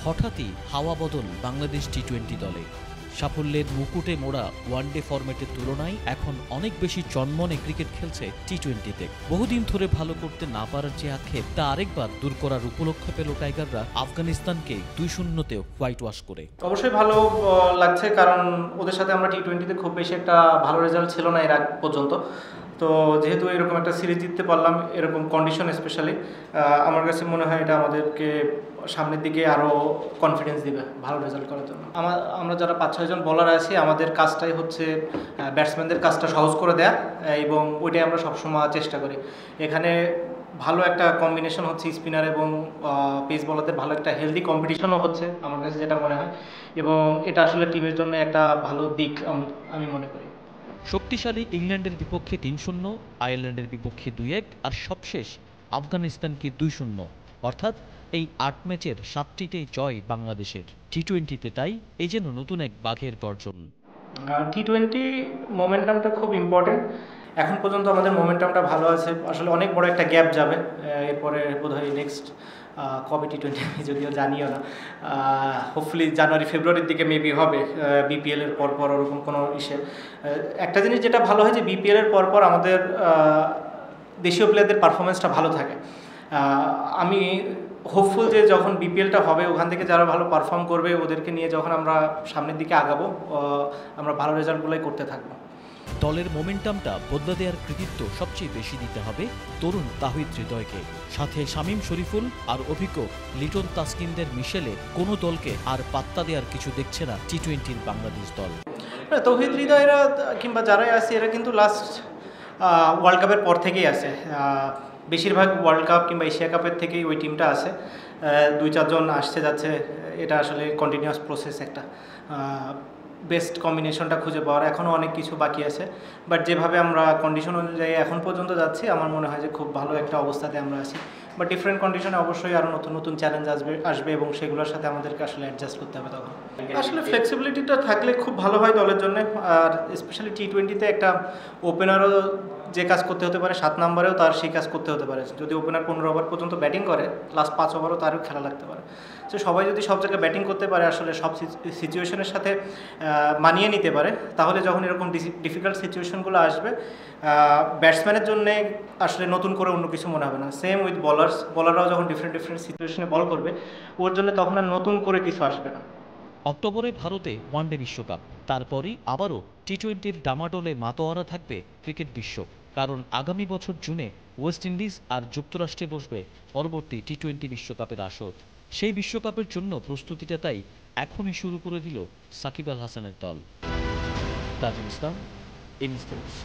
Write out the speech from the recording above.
হঠাৎই হাওয়া বদল বাংলাদেশ টি-20 দলে। সাফল্যের মুকুটে মোড়া ওয়ানডে ফরম্যাটের তুলনায় এখন অনেক বেশি চনমনে ক্রিকেট খেলছে টি-20তে। বহুদিন ধরে ভালো করতে না পারার যে আক্ষেপ, তা আরেকবার দূর করার উপলক্ষ পেল টাইগাররা আফগানিস্তানকে 2-0-তে হোয়াইট ওয়াশ করে। অবশ্যই ভালো লাগছে, কারণ ওদের সাথে আমরা টি-20তে খুব বেশি একটা ভালো রেজাল্ট ছিল না এর আগ পর্যন্ত। তো যেহেতু এরকম একটা সিরিজ জিততে পারলাম, এরকম কন্ডিশন স্পেশালি, আমার কাছে মনে হয় এটা আমাদেরকে সামনের দিকে আরও কনফিডেন্স দিবে ভালো রেজাল্ট করার জন্য। আমরা যারা 5-6 জন বলার আছি, আমাদের কাজটাই হচ্ছে ব্যাটসম্যানদের কাজটা সহজ করে দেয়া, এবং ওইটাই আমরা সবসময় চেষ্টা করি। এখানে ভালো একটা কম্বিনেশন হচ্ছে স্পিনার এবং পেস বলারদের ভালো একটা হেলদি কম্পিটিশনও হচ্ছে আমার কাছে যেটা মনে হয়, এবং এটা আসলে টিমের জন্য একটা ভালো দিক আমি মনে করি। শক্তিশালী ইংল্যান্ডের বিপক্ষে 3-0, আয়ারল্যান্ডের বিপক্ষে 2-1 আর সবশেষ আফগানিস্তানকে 2-0, অর্থাৎ এই 8 ম্যাচের 7টিতেই জয় বাংলাদেশের। টি-20তে তাই এই যেন নতুন এক বাঘের গর্জন। টি-20 মোমেন্টামটা খুব ইম্পর্টেন্ট। এখন পর্যন্ত আমাদের মোমেন্টামটা ভালো আছে। আসলে অনেক বড় একটা গ্যাপ যাবে এরপরে, বোধহয় নেক্সট কবে টি-20 আমি যদিও জানিও না, হোপফুলি জানুয়ারি ফেব্রুয়ারির দিকে মেবি হবে, বিপিএলের পরপর ওরকম কোনো ইসে। একটা জিনিস যেটা ভালো হয় যে বিপিএলের পরপর আমাদের দেশীয় প্লেয়ারদের পারফরমেন্সটা ভালো থাকে। আমি হোপফুল যে যখন বিপিএলটা হবে, ওখান থেকে যারা ভালো পারফর্ম করবে ওদেরকে নিয়ে যখন আমরা সামনের দিকে আগাবো, আমরা ভালো রেজাল্টগুলোই করতে থাকবো। দলের মোমেন্টামটা বদলে দেওয়ার কৃতিত্ব সবচেয়ে বেশি দিতে হবে তরুণ তাহিদ হৃদয়কে। সাথে শামীম শরীফুল আর অভিজ্ঞ লিটন তাসকিনদের মিশেলে কোনো দলকে আর পাত্তা দেওয়ার কিছু দেখছে না টি-20 বাংলাদেশ দল। তৌহিদ হৃদয়রা কিংবা যারাই আছে, এরা কিন্তু লাস্ট ওয়ার্ল্ড কাপের পর থেকেই আছে। বেশিরভাগ ওয়ার্ল্ড কাপ কিংবা এশিয়া কাপের থেকেই ওই টিমটা আছে। 2-4 জন আসছে যাচ্ছে, এটা আসলে কন্টিনিউয়াস প্রসেস একটা। বেস্ট কম্বিনেশনটা খুঁজে পাওয়ার এখনও অনেক কিছু বাকি আছে, বাট যেভাবে আমরা কন্ডিশন অনুযায়ী এখন পর্যন্ত যাচ্ছি, আমার মনে হয় যে খুব ভালো একটা অবস্থাতে আমরা আছি। বাট ডিফারেন্ট কন্ডিশনে অবশ্যই আরও নতুন নতুন চ্যালেঞ্জ আসবে এবং সেগুলোর সাথে আমাদেরকে আসলে অ্যাডজাস্ট করতে হবে। তখন আসলে ফ্লেক্সিবিলিটিটা থাকলে খুব ভালো হয় দলের জন্য। আর স্পেশালি টি-20তে একটা ওপেনারও যে কাজ করতে হতে পারে, 7 নম্বরেও তার সেই কাজ করতে হতে পারে। যদি ওপেনার 15 ওভার পর্যন্ত ব্যাটিং করে, লাস্ট 5 ওভারও তারও খেলা লাগতে পারে। তো সবাই যদি সব জায়গায় ব্যাটিং করতে পারে, আসলে সব সিচুয়েশনের সাথে মানিয়ে নিতে পারে, তাহলে যখন এরকম ডিফিকাল্ট সিচুয়েশনগুলো আসবে, ব্যাটসম্যানের জন্য আসলে নতুন করে অন্য কিছু মনে হবে না। সেম উইথ বলাররাও যখন ডিফারেন্ট সিচুয়েশনে বল করবে, ওর জন্য তখন আর নতুন করে কিছু আসবে না। অক্টোবরে ভারতে ওয়ানডে বিশ্বকাপ, তারপরই আবারও টি-20 ডামাডোলে মাতোয়ারা থাকবে ক্রিকেট বিশ্ব। কারণ আগামী বছর জুনে ওয়েস্ট ইন্ডিজ আর যুক্তরাষ্ট্রে বসবে পরবর্তী টি-20 বিশ্বকাপের আসর। সেই বিশ্বকাপের জন্য প্রস্তুতিটা তাই এখনই শুরু করে দিল সাকিব আল হাসানের দল। তাজিম ইসলাম, ইনস্পোর্টস।